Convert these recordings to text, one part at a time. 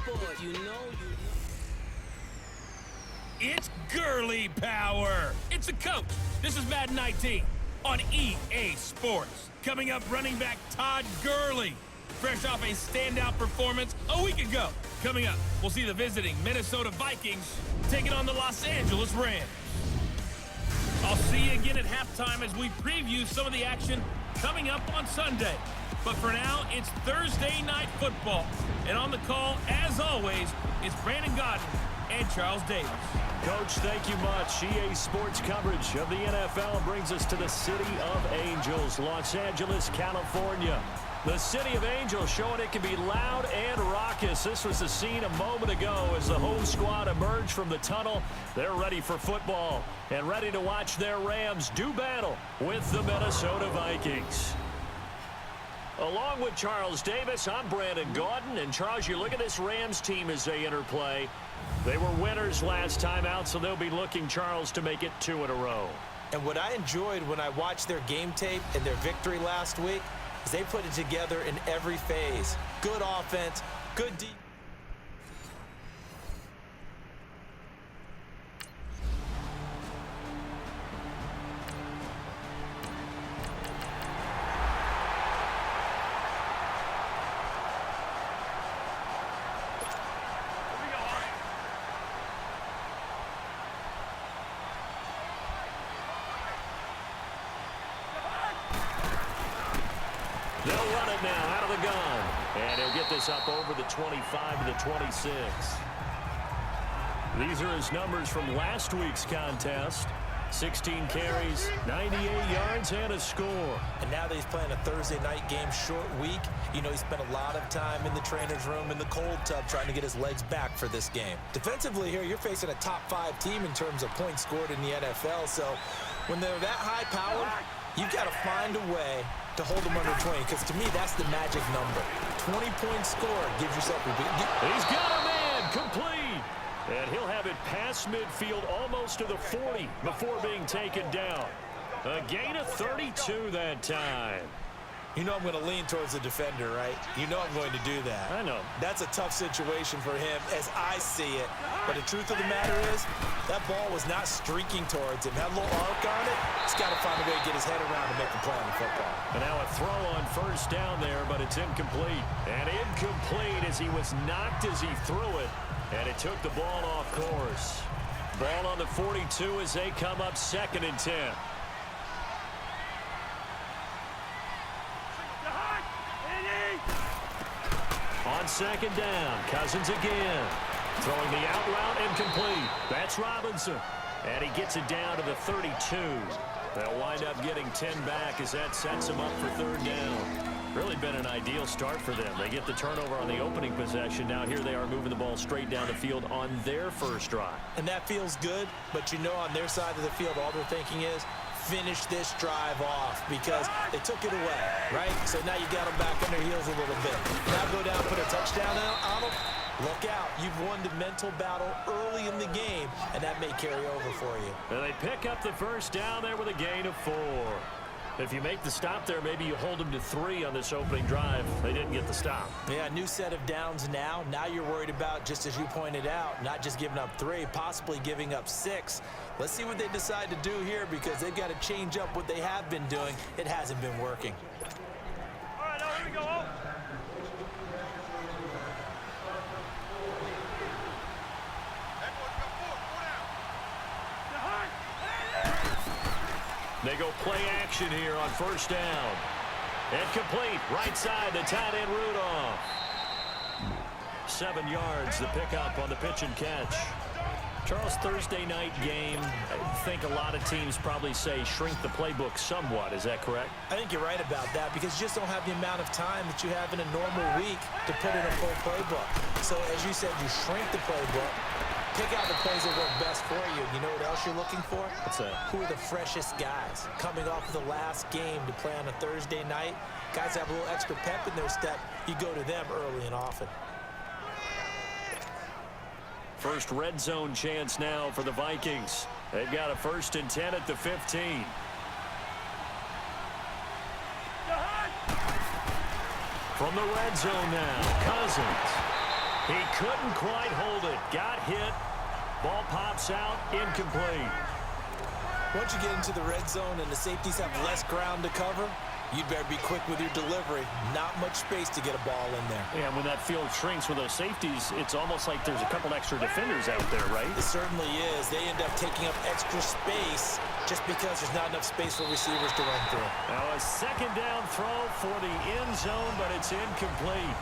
sport, you know. It's girly power. It's a coach. This is Madden 19 on EA Sports. Coming up, running back Todd Gurley, fresh off a standout performance a week ago. Coming up, we'll see the visiting Minnesota Vikings taking on the Los Angeles Rams. I'll see you again at halftime as we preview some of the action coming up on Sunday. But for now, it's Thursday Night Football. And on the call, as always, is Brandon Godden and Charles Davis. Coach, thank you much. EA Sports coverage of the NFL brings us to the City of Angels, Los Angeles, California. The City of Angels showing it can be loud and raucous. This was the scene a moment ago as the home squad emerged from the tunnel. They're ready for football and ready to watch their Rams do battle with the Minnesota Vikings. Along with Charles Davis, I'm Brandon Gaudin. And Charles, you look at this Rams team as they interplay. They were winners last time out, so they'll be looking, Charles, to make it 2 in a row. And what I enjoyed when I watched their game tape and their victory last week is they put it together in every phase. Good offense, good defense. They'll run it now out of the gun. And he'll get this up over the 25 to the 26. These are his numbers from last week's contest. 16 carries, 98 yards, and a score. And now that he's playing a Thursday night game, short week, you know, he spent a lot of time in the trainer's room, in the cold tub, trying to get his legs back for this game. Defensively here, you're facing a top 5 team in terms of points scored in the NFL. So when they're that high powered, you've got to find a way to hold them under 20, because to me, that's the magic number. 20-point score gives yourself a big... He's got a man complete. And he'll have it past midfield almost to the 40 before being taken down. A gain of 32 that time. You know I'm going to lean towards the defender, right? You know I'm going to do that. I know. That's a tough situation for him as I see it. But the truth of the matter is, that ball was not streaking towards him. Had a little arc on it. He's got to find a way to get his head around and make the play on the football. And now a throw on first down there, but it's incomplete. And incomplete as he was knocked as he threw it. And it took the ball off course. Ball on the 42 as they come up 2nd and 10. On 2nd down, Cousins again. Throwing the out route incomplete. That's Robinson. And he gets it down to the 32. They'll wind up getting 10 back as that sets them up for 3rd down. Really been an ideal start for them. They get the turnover on the opening possession. Now here they are moving the ball straight down the field on their first drive. And that feels good, but you know on their side of the field, all they're thinking is, finish this drive off, because they took it away, right? So now you got them back on their heels a little bit. Now go down, put a touchdown on them. Look out. You've won the mental battle early in the game, and that may carry over for you. And they pick up the first down there with a gain of 4. If you make the stop there, maybe you hold them to 3 on this opening drive. They didn't get the stop. Yeah, new set of downs now. Now you're worried about, just as you pointed out, not just giving up 3, possibly giving up 6. Let's see what they decide to do here, because they've got to change up what they have been doing. It hasn't been working. All right, now here we go. They go play action here on first down. And complete. Right side, the tight end Rudolph. 7 yards, the pickup on the pitch and catch. Charles, Thursday night game, I think a lot of teams probably say shrink the playbook somewhat. Is that correct? I think you're right about that, because you just don't have the amount of time that you have in a normal week to put in a full playbook. So as you said, you shrink the playbook. Pick out the plays that work best for you. You know what else you're looking for? What's that? Who are the freshest guys? Coming off of the last game to play on a Thursday night, guys have a little extra pep in their step. You go to them early and often. First red zone chance now for the Vikings. They've got a 1st and 10 at the 15. From the red zone now, Cousins. He couldn't quite hold it. Got hit. Ball pops out. Incomplete. Once you get into the red zone and the safeties have less ground to cover, you'd better be quick with your delivery. Not much space to get a ball in there. Yeah, when that field shrinks with those safeties, it's almost like there's a couple extra defenders out there, right? It certainly is. They end up taking up extra space just because there's not enough space for receivers to run through. Now a second down throw for the end zone, but it's incomplete.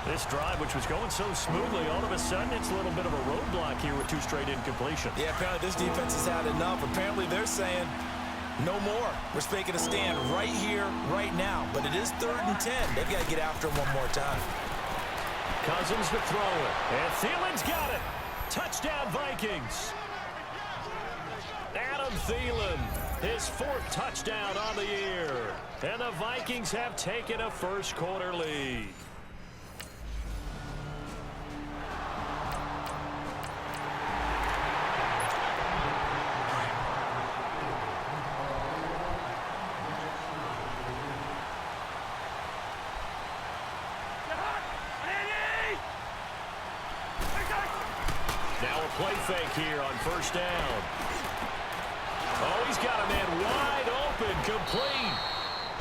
This drive, which was going so smoothly, all of a sudden it's a little bit of a roadblock here with 2 straight incompletions. Yeah, apparently this defense has had enough. Apparently they're saying no more. We're making a stand right here, right now. But it is 3rd and 10. They've got to get after him one more time. Cousins to throw it. And Thielen's got it. Touchdown, Vikings. Adam Thielen, his 4th touchdown on the year. And the Vikings have taken a first-quarter lead. Now a play fake here on 1st down. Oh, he's got a man wide open, complete.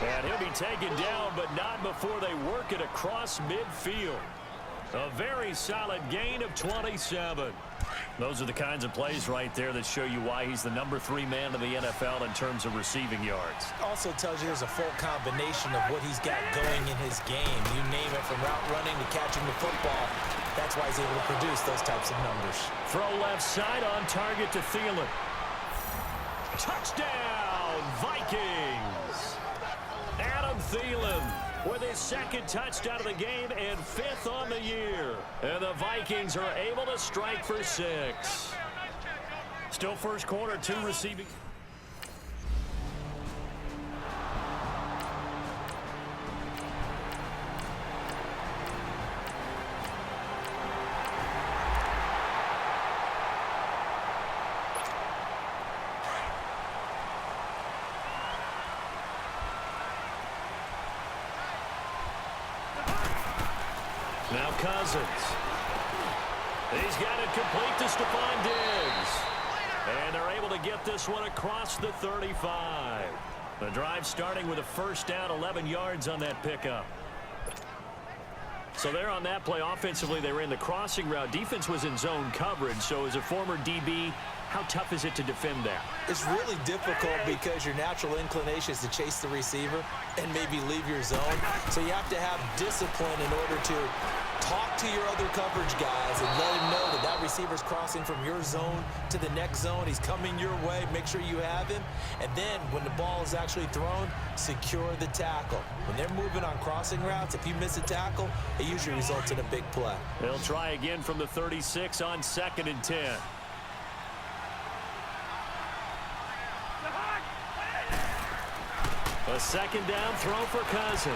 And he'll be taken down, but not before they work it across midfield. A very solid gain of 27. Those are the kinds of plays right there that show you why he's the number 3 man in the NFL in terms of receiving yards. Also tells you there's a full combination of what he's got going in his game. You name it, from route running to catching the football. That's why he's able to produce those types of numbers. Throw left side on target to Thielen. Touchdown, Vikings! Adam Thielen with his 2nd touchdown of the game and 5th on the year. And the Vikings are able to strike for 6. Still first quarter, 2 receiving. Now Cousins. He's got it complete to Stephon Diggs. And they're able to get this one across the 35. The drive starting with a 1st down, 11 yards on that pickup. So there on that play, offensively, they ran the crossing route. Defense was in zone coverage. So as a former DB, how tough is it to defend that? It's really difficult because your natural inclination is to chase the receiver and maybe leave your zone. So you have to have discipline in order to talk to your other coverage guys and let him know that that receiver's crossing from your zone to the next zone. He's coming your way. Make sure you have him. And then when the ball is actually thrown, secure the tackle. When they're moving on crossing routes, if you miss a tackle, it usually results in a big play. They'll try again from the 36 on 2nd and 10. A 2nd down throw for Cousins.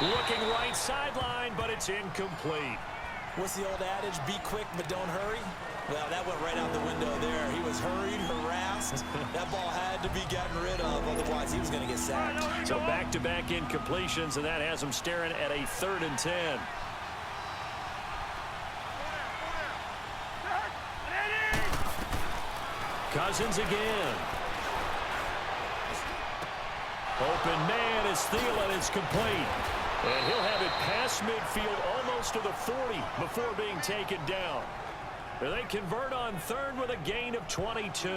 Looking right sideline, but it's incomplete. What's the old adage? Be quick, but don't hurry. Well, that went right out the window there. He was hurried, harassed. That ball had to be gotten rid of, otherwise he was going to get sacked. So back-to-back incompletions, and that has him staring at a 3rd and 10. Cousins again. Open man is Thielen. It's complete. And he'll have it past midfield almost to the 40 before being taken down. And they convert on 3rd with a gain of 22.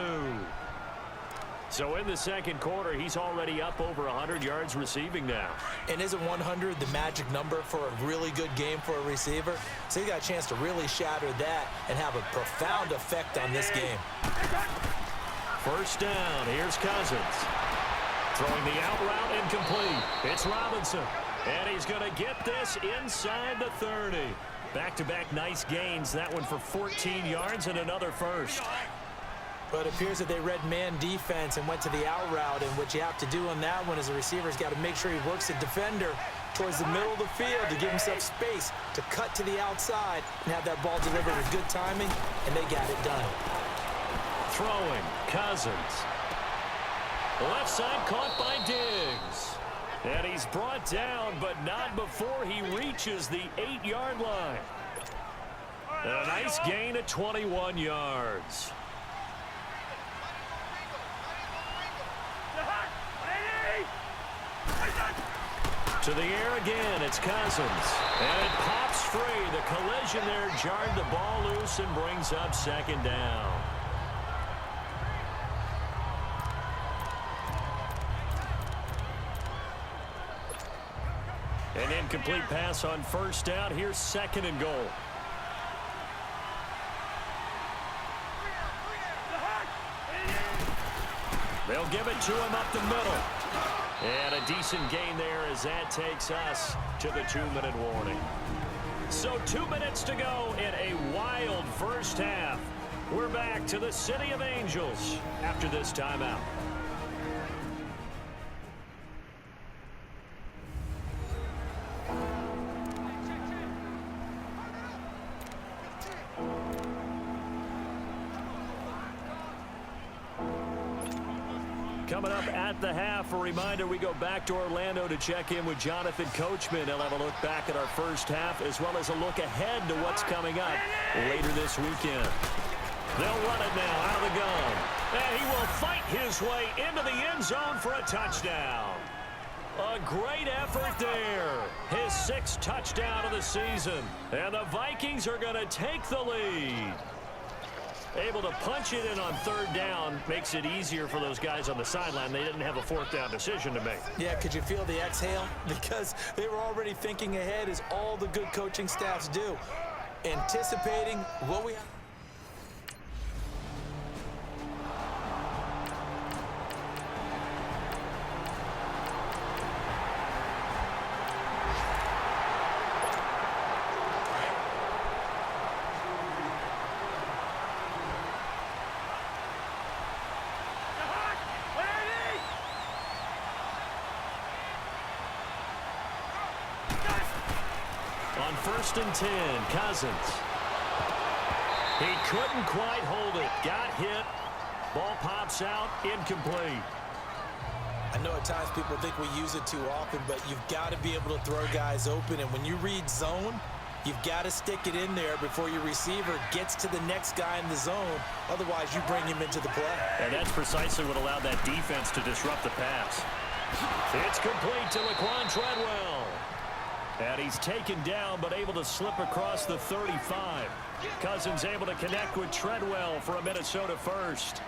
So in the 2nd quarter, he's already up over 100 yards receiving now. And isn't 100 the magic number for a really good game for a receiver? So he got a chance to really shatter that and have a profound effect on this game. 1st down. Here's Cousins. Throwing the out route incomplete. It's Robinson. And he's going to get this inside the 30. Back-to-back nice gains. That one for 14 yards and another first. But it appears that they read man defense and went to the out route. And what you have to do on that one is the receiver's got to make sure he works the defender towards the middle of the field to give himself space to cut to the outside and have that ball delivered with good timing. And they got it done. Throwing. Cousins. Left side caught by Diggs. And he's brought down, but not before he reaches the 8-yard line. And a nice gain of 21 yards. To the air again, it's Cousins. And it pops free. The collision there jarred the ball loose and brings up second down. An incomplete pass on first down. Here's second and goal. They'll give it to him up the middle. And a decent gain there as that takes us to the 2-minute warning. So 2 minutes to go in a wild first half. We're back to the City of Angels after this timeout. Coming up at the half, a reminder, we go back to Orlando to check in with Jonathan Coachman. He'll have a look back at our first half as well as a look ahead to what's coming up later this weekend. They'll run it now out of the gun. And he will fight his way into the end zone for a touchdown. A great effort there. His 6th touchdown of the season. And the Vikings are going to take the lead. Able to punch it in on 3rd down makes it easier for those guys on the sideline. They didn't have a 4th down decision to make. Yeah, could you feel the exhale? Because they were already thinking ahead, as all the good coaching staffs do. Anticipating what we have. On 1st and 10, Cousins. He couldn't quite hold it. Got hit. Ball pops out. Incomplete. I know at times people think we use it too often, but you've got to be able to throw guys open. And when you read zone, you've got to stick it in there before your receiver gets to the next guy in the zone. Otherwise, you bring him into the play. And that's precisely what allowed that defense to disrupt the pass. It's complete to Laquan Treadwell. And he's taken down, but able to slip across the 35. Cousins able to connect with Treadwell for a Minnesota first.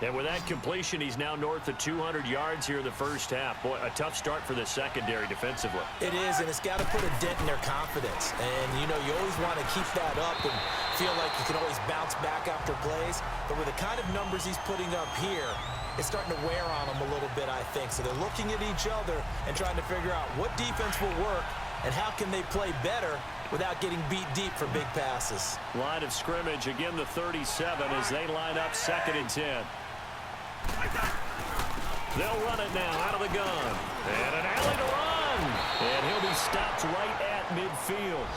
And with that completion, he's now north of 200 yards here in the first half. Boy, a tough start for the secondary defensively. It is, and it's got to put a dent in their confidence. And, you know, you always want to keep that up and feel like you can always bounce back after plays. But with the kind of numbers he's putting up here, it's starting to wear on them a little bit, I think. So they're looking at each other and trying to figure out what defense will work and how can they play better without getting beat deep for big passes. Line of scrimmage, again the 37 as they line up 2nd and 10. They'll run it now out of the gun. And an alley to run. And he'll be stopped right at midfield.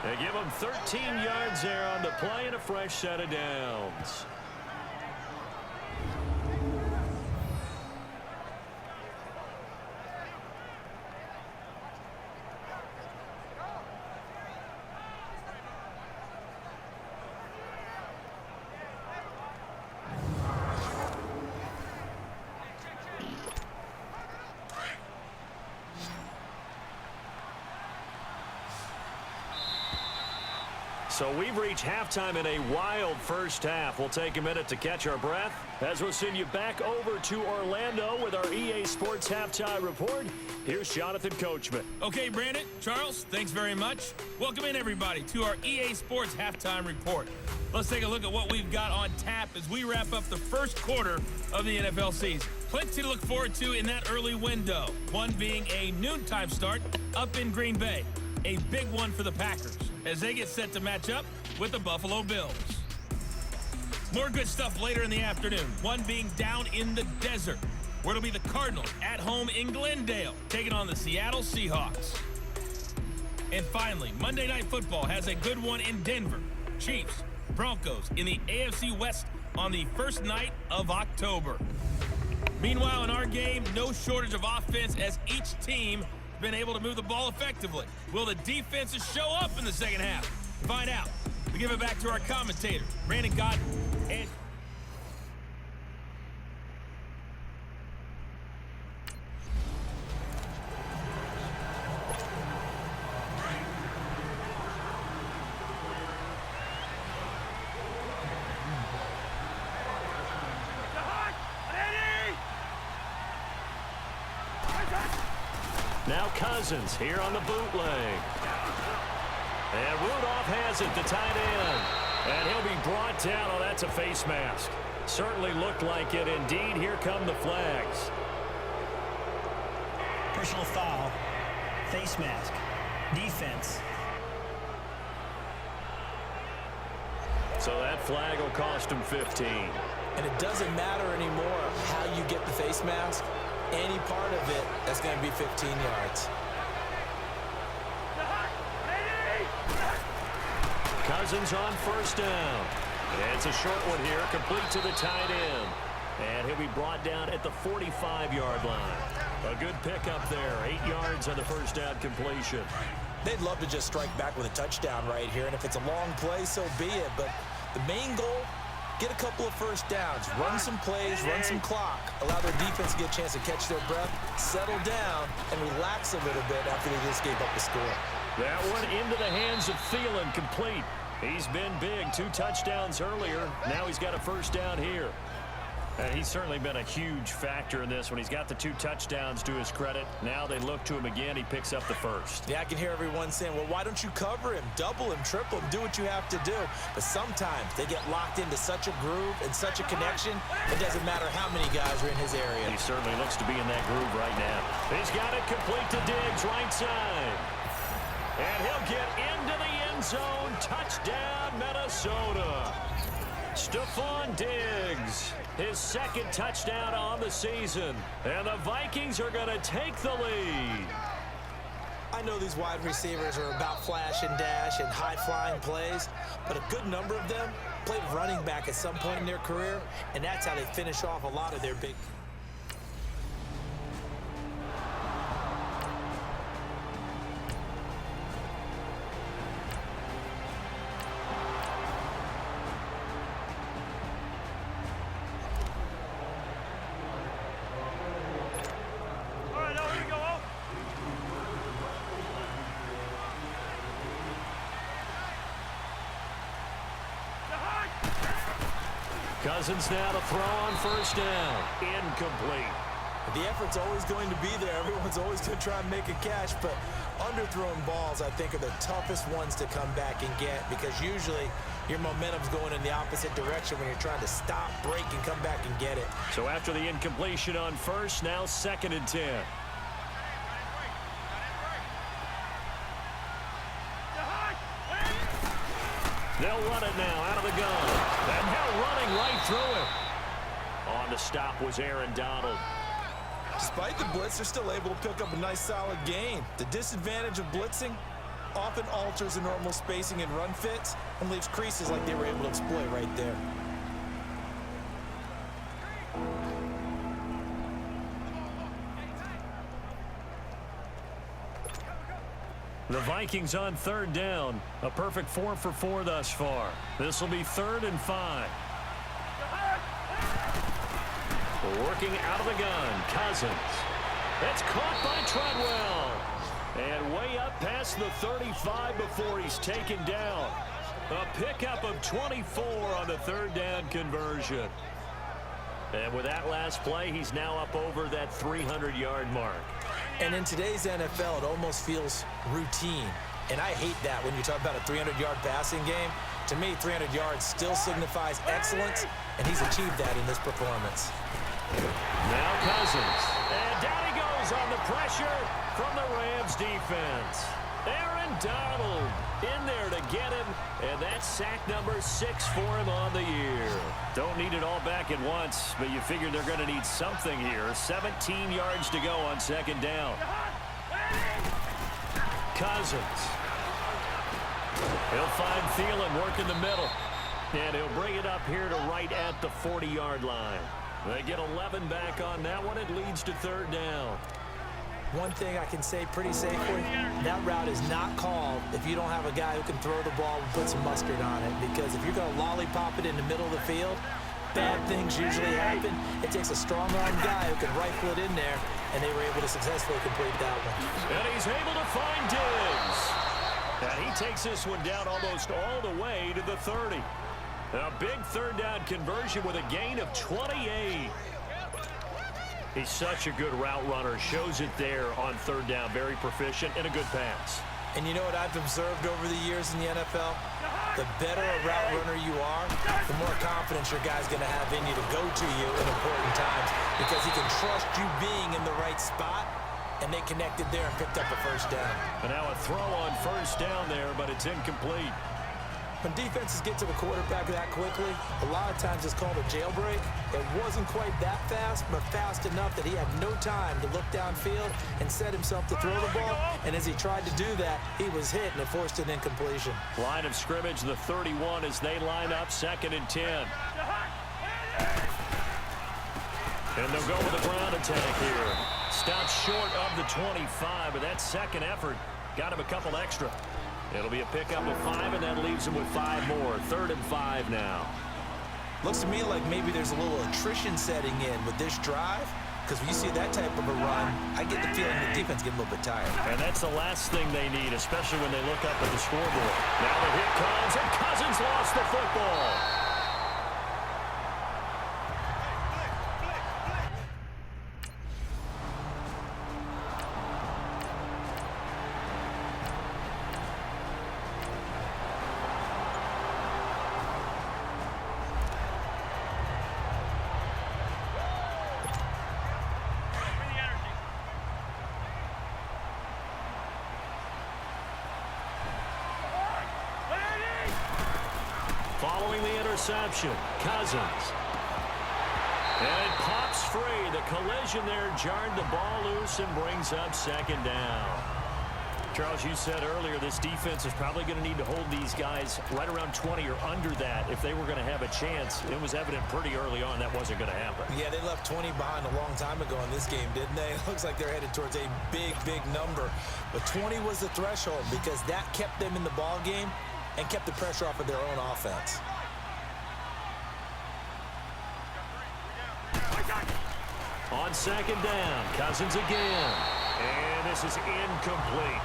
They give him 13 yards there on the play and a fresh set of downs. So we've reached halftime in a wild first half. We'll take a minute to catch our breath as we'll send you back over to Orlando with our EA Sports Halftime Report. Here's Jonathan Coachman. Okay, Brandon, Charles, thanks very much. Welcome in, everybody, to our EA Sports Halftime Report. Let's take a look at what we've got on tap as we wrap up the first quarter of the NFL season. Plenty to look forward to in that early window, one being a noontime start up in Green Bay. A big one for the Packers as they get set to match up with the Buffalo Bills. More good stuff later in the afternoon, one being down in the desert, where it'll be the Cardinals at home in Glendale, taking on the Seattle Seahawks. And finally, Monday Night Football has a good one in Denver. Chiefs, Broncos in the AFC West on the first night of October. Meanwhile, in our game, no shortage of offense as each team has been able to move the ball effectively. Will the defenses show up in the second half? To find out, we give it back to our commentators, Brandon Godden and... Now Cousins here on the bootleg. And Rudolph has it, the tight end. And he'll be brought down. Oh, that's a face mask. Certainly looked like it. Indeed, here come the flags. Personal foul, face mask, defense. So that flag will cost him 15. And it doesn't matter anymore how you get the face mask. Any part of it, that's going to be 15 yards. Cousins on first down. It's a short one here, complete to the tight end. And he'll be brought down at the 45-yard line. A good pickup there, 8 yards on the first down completion. They'd love to just strike back with a touchdown right here, and if it's a long play, so be it. But the main goal, get a couple of first downs, run some plays, run some clock, allow their defense to get a chance to catch their breath, settle down, and relax a little bit after they just gave up the score. That one into the hands of Thielen, complete. He's been big, 2 touchdowns earlier. Now he's got a first down here. And he's certainly been a huge factor in this when he's got the 2 touchdowns to his credit. Now they look to him again. He picks up the first. Yeah, I can hear everyone saying, well, why don't you cover him, double him, triple him, do what you have to do. But sometimes they get locked into such a groove and such a connection, it doesn't matter how many guys are in his area. He certainly looks to be in that groove right now. He's got it complete to Diggs, right side. And he'll get into the end zone. Touchdown, Minnesota. Stephon Diggs, his second touchdown on the season. And the Vikings are going to take the lead. I know these wide receivers are about flash and dash and high-flying plays, but a good number of them played running back at some point in their career, and that's how they finish off a lot of their big... Cousins now to throw on first down. Incomplete. The effort's always going to be there. Everyone's always going to try and make a catch, but underthrown balls, I think, are the toughest ones to come back and get because usually your momentum's going in the opposite direction when you're trying to stop, break, and come back and get it. So after the incompletion on first, now 2nd and 10. They'll run it now out of the gun. And they're running right through it. On the stop was Aaron Donald. Despite the blitz, they're still able to pick up a nice solid gain. The disadvantage of blitzing often alters the normal spacing and run fits and leaves creases like they were able to exploit right there. The Vikings on 3rd down. A perfect 4 for 4 thus far. This will be 3rd and 5. Working out of the gun, Cousins. It's caught by Treadwell. And way up past the 35 before he's taken down. A pickup of 24 on the 3rd down conversion. And with that last play, he's now up over that 300-yard mark. And in today's NFL, it almost feels routine. And I hate that when you talk about a 300-yard passing game. To me, 300 yards still signifies excellence, and he's achieved that in this performance. Now Cousins. And down he goes on the pressure from the Rams defense. Aaron Donald in there to get him, and that's sack number 6 for him on the year. Don't need it all back at once, but you figure they're going to need something here. 17 yards to go on 2nd down. Cousins. He'll find Thielen working the middle, and he'll bring it up here to right at the 40-yard line. They get 11 back on that one. It leads to third down. One thing I can say pretty safely, that route is not called if you don't have a guy who can throw the ball and put some mustard on it. Because if you're going to lollipop it in the middle of the field, bad things usually happen. It takes a strong-armed guy who can rifle it in there, and they were able to successfully complete that one. And he's able to find Diggs. And he takes this one down almost all the way to the 30. A big third down conversion with a gain of 28. He's such a good route runner. Shows it there on third down. Very proficient and a good pass. And you know what I've observed over the years in the NFL? The better a route runner you are, the more confidence your guy's going to have in you to go to you in important times because he can trust you being in the right spot, and they connected there and picked up a first down. And now a throw on first down there, but it's incomplete. When defenses get to the quarterback that quickly, a lot of times it's called a jailbreak. It wasn't quite that fast, but fast enough that he had no time to look downfield and set himself to throw the ball. And as he tried to do that, he was hit, and it forced an incompletion. Line of scrimmage, the 31 as they line up, 2nd and 10. And they'll go with a ground attack here. Stopped short of the 25, but that second effort got him a couple extra. It'll be a pickup of 5, and that leaves him with 5 more. 3rd and 5 now. Looks to me like maybe there's a little attrition setting in with this drive, because when you see that type of a run, I get the feeling the defense get a little bit tired. And that's the last thing they need, especially when they look up at the scoreboard. Now the hit comes, and Cousins lost the football. Following the interception, Cousins. And it pops free. The collision there jarred the ball loose and brings up 2nd down. Charles, you said earlier this defense is probably going to need to hold these guys right around 20 or under that if they were going to have a chance. It was evident pretty early on that wasn't going to happen. Yeah, they left 20 behind a long time ago in this game, didn't they? It looks like they're headed towards a big, big number. But 20 was the threshold because that kept them in the ball game and kept the pressure off of their own offense. On 2nd down, Cousins again. And this is incomplete.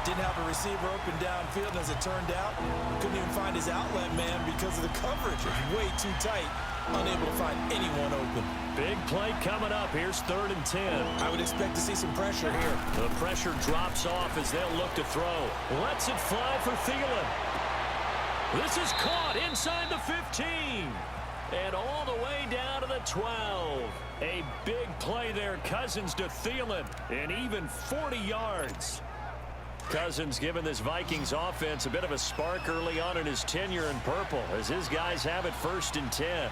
Didn't have a receiver open downfield, and as it turned out, couldn't even find his outlet man because of the coverage. It was way too tight, unable to find anyone open. Big play coming up. Here's 3rd and 10. I would expect to see some pressure here. The pressure drops off as they'll look to throw. Lets it fly for Thielen. This is caught inside the 15. And all the way down to the 12. A big play there. Cousins to Thielen. And even 40 yards. Cousins giving this Vikings offense a bit of a spark early on in his tenure in purple as his guys have it 1st and 10.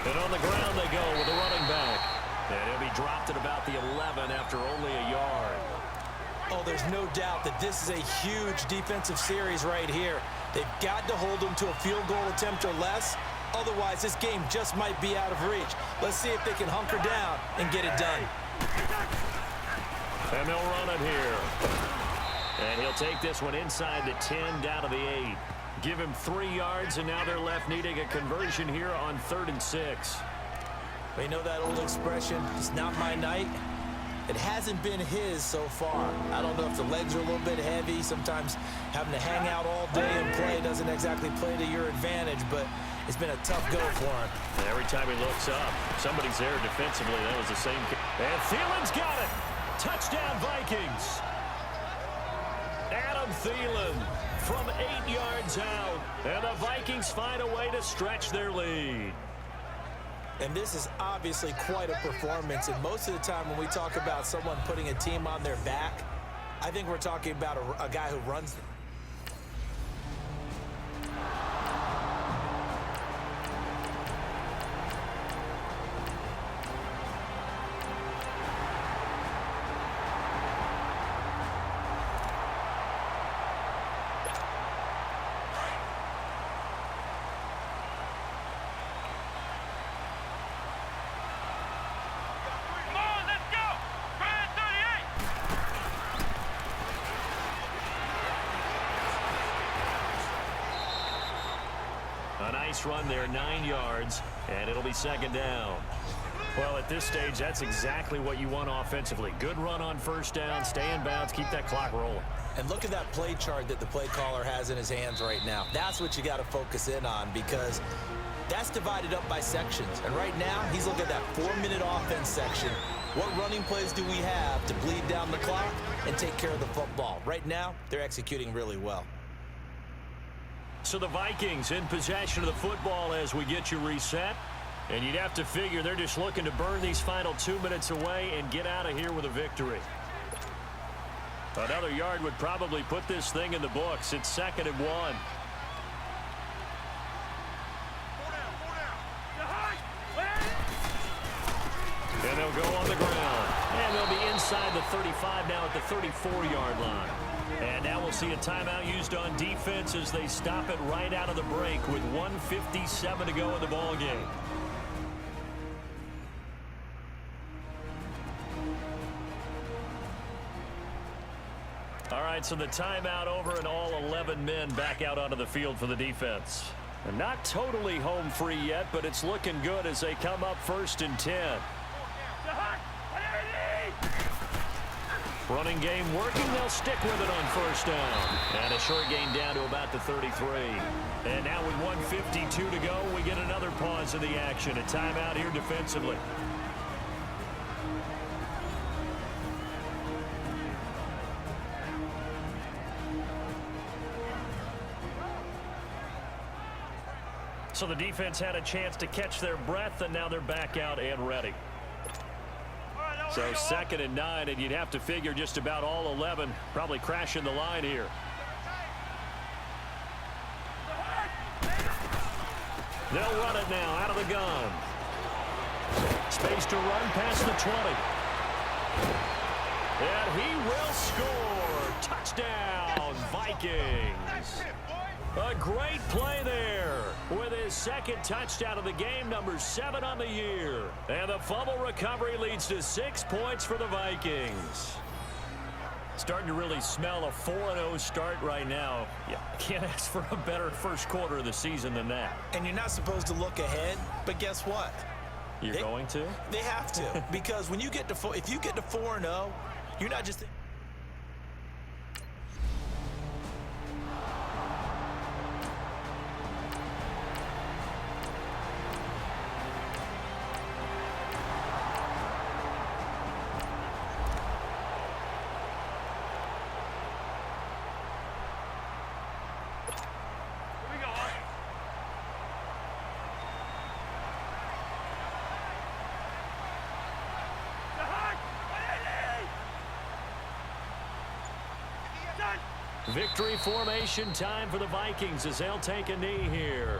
And on the ground they go with a running back. And he'll be dropped at about the 11 after only a yard. Oh, there's no doubt that this is a huge defensive series right here. They've got to hold them to a field goal attempt or less. Otherwise, this game just might be out of reach. Let's see if they can hunker down and get it done. And they'll run it here. And he'll take this one inside the 10 down to the 8. Give him 3 yards, and now they're left needing a conversion here on 3rd and 6. But you know that old expression, it's not my night? It hasn't been his so far. I don't know if the legs are a little bit heavy. Sometimes having to hang out all day and play doesn't exactly play to your advantage, but it's been a tough go for him. And every time he looks up, somebody's there defensively. That was the same. And Thielen's got it. Touchdown, Vikings. Adam Thielen from 8 yards out. And the Vikings find a way to stretch their lead. And this is obviously quite a performance. And most of the time when we talk about someone putting a team on their back, I think we're talking about a guy who runs them. Nice run there, 9 yards, and it'll be second down. Well, at this stage, that's exactly what you want offensively. Good run on first down, stay in bounds, keep that clock rolling. And look at that play chart that the play caller has in his hands right now. That's what you got to focus in on, because that's divided up by sections. And right now, he's looking at that 4-minute offense section. What running plays do we have to bleed down the clock and take care of the football? Right now, they're executing really well. So the Vikings in possession of the football as we get you reset. And you'd have to figure they're just looking to burn these final 2 minutes away and get out of here with a victory. Another yard would probably put this thing in the books. It's 2nd and 1. And they'll go on the ground. And they'll be inside the 35 now at the 34-yard line. And now we'll see a timeout used on defense as they stop it right out of the break with 1:57 to go in the ball game. All right, so the timeout over and all 11 men back out onto the field for the defense. And not totally home free yet, but it's looking good as they come up 1st and 10. Running game working. They'll stick with it on first down. And a short gain down to about the 33. And now with 1:52 to go, we get another pause in the action. A timeout here defensively. So the defense had a chance to catch their breath, and now they're back out and ready. So 2nd and 9, and you'd have to figure just about all 11 probably crashing the line here. They'll run it now out of the gun. Space to run past the 20. And he will score. Touchdown, Vikings. A great play there with his 2nd touchdown of the game, number 7 on the year. And the fumble recovery leads to 6 points for the Vikings. Starting to really smell a 4-0 start right now. Yeah, can't ask for a better first quarter of the season than that. And you're not supposed to look ahead, but guess what? You're going to? They have to, because when you get to if you get to 4-0, you're not just victory formation time for the Vikings as they'll take a knee here.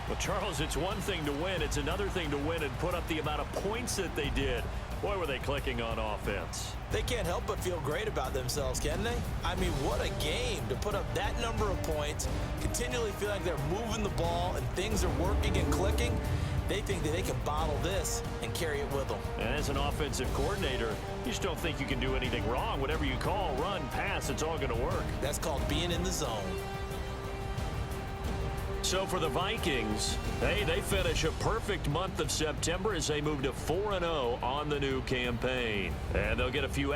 Well, Charles, it's one thing to win. It's another thing to win and put up the amount of points that they did. Boy, were they clicking on offense. They can't help but feel great about themselves, can they? I mean, what a game to put up that number of points, continually feel like they're moving the ball and things are working and clicking. They think that they can bottle this and carry it with them. And as an offensive coordinator, you just don't think you can do anything wrong. Whatever you call, run, pass, it's all going to work. That's called being in the zone. So for the Vikings, hey, they finish a perfect month of September as they move to 4-0 on the new campaign. And they'll get a few